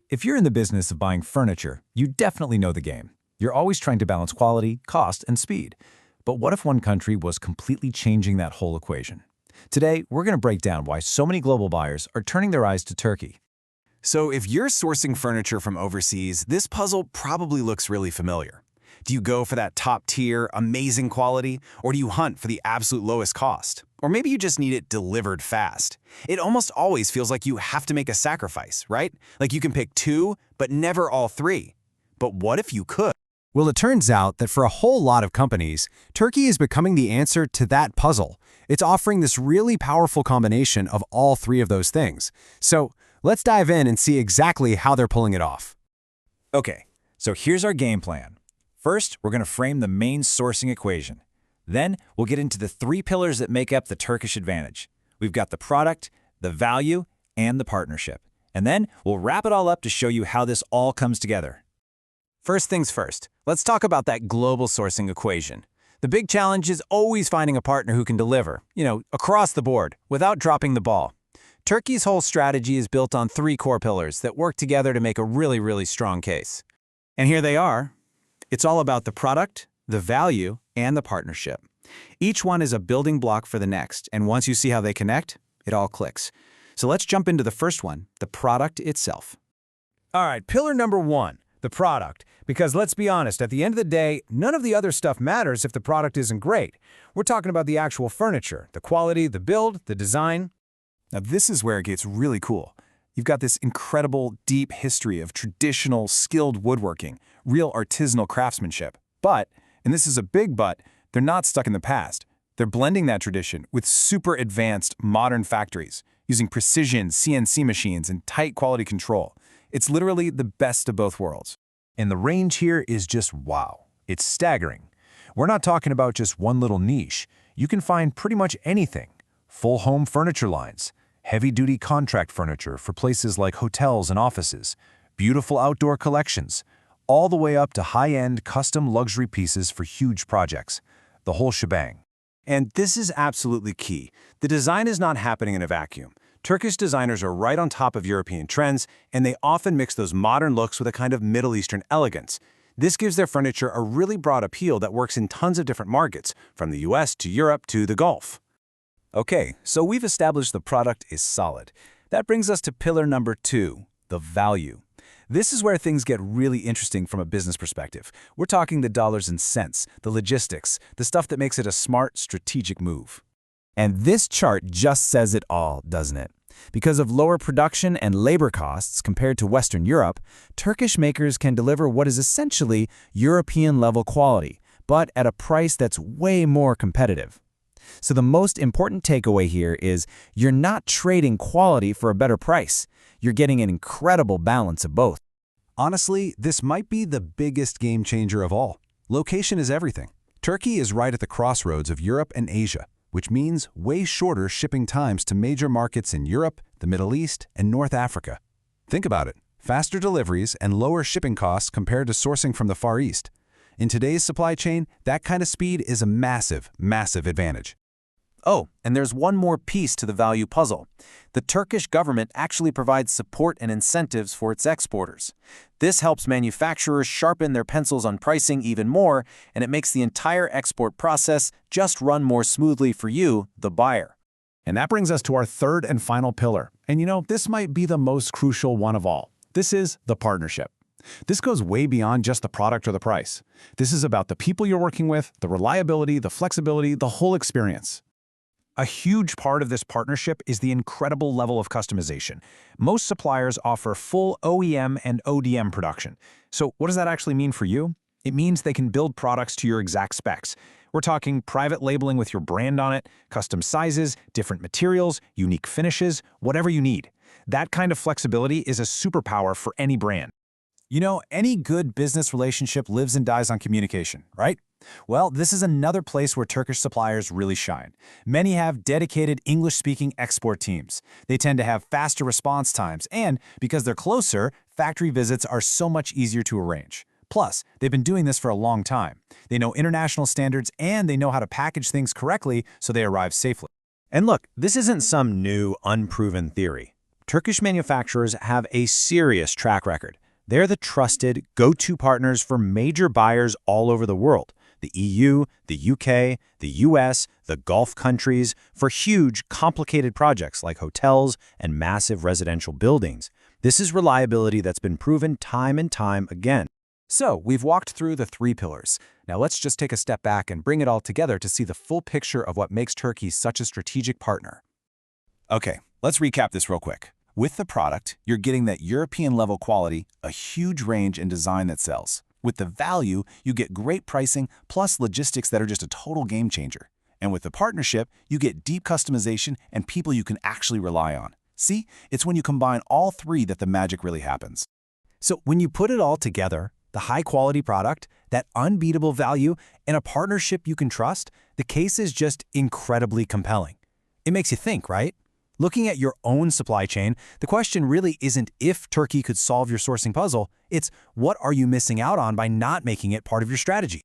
If you're in the business of buying furniture, you definitely know the game. You're always trying to balance quality, cost, and speed. But what if one country was completely changing that whole equation? Today, we're going to break down why so many global buyers are turning their eyes to Turkey. So if you're sourcing furniture from overseas, this puzzle probably looks really familiar. Do you go for that top-tier, amazing quality, or do you hunt for the absolute lowest cost? Or maybe you just need it delivered fast. It almost always feels like you have to make a sacrifice, right? Like you can pick two, but never all three. But what if you could? Well, it turns out that for a whole lot of companies, Turkey is becoming the answer to that puzzle. It's offering this really powerful combination of all three of those things. So let's dive in and see exactly how they're pulling it off. Okay, so here's our game plan. First, we're going to frame the main sourcing equation. Then, we'll get into the three pillars that make up the Turkish advantage. We've got the product, the value, and the partnership. And then, we'll wrap it all up to show you how this all comes together. First things first, let's talk about that global sourcing equation. The big challenge is always finding a partner who can deliver, across the board, without dropping the ball. Turkey's whole strategy is built on three core pillars that work together to make a really, really strong case. And here they are. It's all about the product, the value, and the partnership. Each one is a building block for the next, and once you see how they connect, it all clicks. So let's jump into the first one, the product itself. All right, pillar number one, the product. Because let's be honest, at the end of the day, none of the other stuff matters if the product isn't great. We're talking about the actual furniture, the quality, the build, the design. Now, this is where it gets really cool. You've got this incredible, deep history of traditional, skilled woodworking, real artisanal craftsmanship. But, and this is a big but, they're not stuck in the past. They're blending that tradition with super advanced, modern factories, using precision CNC machines and tight quality control. It's literally the best of both worlds. And the range here is just wow. It's staggering. We're not talking about just one little niche. You can find pretty much anything. Full home furniture lines, heavy-duty contract furniture for places like hotels and offices, beautiful outdoor collections, all the way up to high-end custom luxury pieces for huge projects. The whole shebang. And this is absolutely key. The design is not happening in a vacuum. Turkish designers are right on top of European trends, and they often mix those modern looks with a kind of Middle Eastern elegance. This gives their furniture a really broad appeal that works in tons of different markets, from the US to Europe to the Gulf. Okay, so we've established the product is solid. That brings us to pillar number two, the value. This is where things get really interesting from a business perspective. We're talking the dollars and cents, the logistics, the stuff that makes it a smart, strategic move. And this chart just says it all, doesn't it? Because of lower production and labor costs compared to Western Europe, Turkish makers can deliver what is essentially European-level quality, but at a price that's way more competitive. So the most important takeaway here is you're not trading quality for a better price. You're getting an incredible balance of both. Honestly, this might be the biggest game changer of all. Location is everything. Turkey is right at the crossroads of Europe and Asia, which means way shorter shipping times to major markets in Europe, the Middle East, and North Africa. Think about it. Faster deliveries and lower shipping costs compared to sourcing from the Far East. In today's supply chain, that kind of speed is a massive, massive advantage. Oh, and there's one more piece to the value puzzle. The Turkish government actually provides support and incentives for its exporters. This helps manufacturers sharpen their pencils on pricing even more, and it makes the entire export process just run more smoothly for you, the buyer. And that brings us to our third and final pillar. And this might be the most crucial one of all. This is the partnership. This goes way beyond just the product or the price. This is about the people you're working with, the reliability, the flexibility, the whole experience. A huge part of this partnership is the incredible level of customization. Most suppliers offer full OEM and ODM production. So what does that actually mean for you? It means they can build products to your exact specs. We're talking private labeling with your brand on it, custom sizes, different materials, unique finishes, whatever you need. That kind of flexibility is a superpower for any brand. Any good business relationship lives and dies on communication, right? Well, this is another place where Turkish suppliers really shine. Many have dedicated English-speaking export teams. They tend to have faster response times, and because they're closer, factory visits are so much easier to arrange. Plus, they've been doing this for a long time. They know international standards, and they know how to package things correctly so they arrive safely. And look, this isn't some new, unproven theory. Turkish manufacturers have a serious track record. They're the trusted, go-to partners for major buyers all over the world. The EU, the UK, the US, the Gulf countries, for huge, complicated projects like hotels and massive residential buildings. This is reliability that's been proven time and time again. So, we've walked through the 3 pillars. Now let's just take a step back and bring it all together to see the full picture of what makes Turkey such a strategic partner. Okay, let's recap this real quick. With the product, you're getting that European-level quality, a huge range and design that sells. With the value, you get great pricing plus logistics that are just a total game changer. And with the partnership, you get deep customization and people you can actually rely on. See, it's when you combine all 3 that the magic really happens. So when you put it all together, the high-quality product, that unbeatable value, and a partnership you can trust, the case is just incredibly compelling. It makes you think, right? Looking at your own supply chain, the question really isn't if Turkey could solve your sourcing puzzle, it's what are you missing out on by not making it part of your strategy?